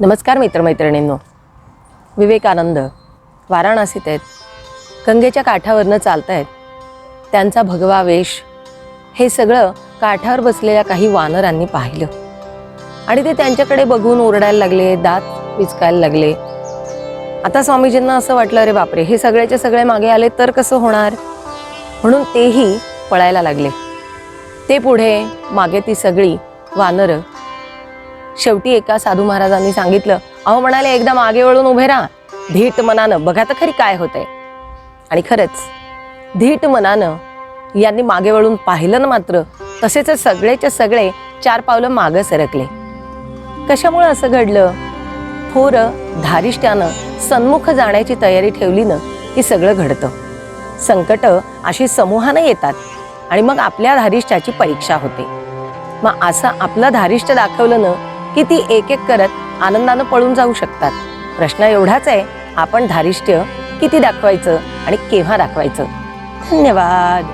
नमस्कार मित्रमैत्रिणींनो, विवेकानंद वाराणसीत आहेत, गंगेच्या काठावरनं चालत आहेत. त्यांचा भगवा वेश हे सगळं काठावर बसलेल्या काही वानरांनी पाहिलं आणि ते त्यांच्याकडे बघून ओरडायला लागले, दात विचकायला लागले. आता स्वामीजींना असं वाटलं, अरे बापरे, हे सगळेचे सगळे मागे आले तर कसं होणार, म्हणून तेही पळायला लागले. ते पुढे, मागे ती सगळी वानरं. शेवटी एका साधू महाराजांनी सांगितलं, अहो म्हणाले, एकदा मागे वळून उभे राहा, धीट मनानं बघा तर खरी काय होतंय. आणि खरंच धीट मनानं यांनी मागे वळून पाहिलं ना, मात्र तसेच सगळेचे सगळे 4 पावलं मागं सरकले. कशामुळे असं घडलं? थोर धारिष्ट्यानं सन्मुख जाण्याची तयारी ठेवली ना की सगळं घडतं. संकट अशी समूहानं येतात आणि मग आपल्या धारिष्ट्याची परीक्षा होते. मग असं आपलं धारिष्ट्य दाखवलं ना की ती एक एक करत आनंदानं पळून जाऊ शकतात. प्रश्न एवढाच आहे, आपण धारिष्ट्य किती दाखवायचं आणि केव्हा दाखवायचं. धन्यवाद.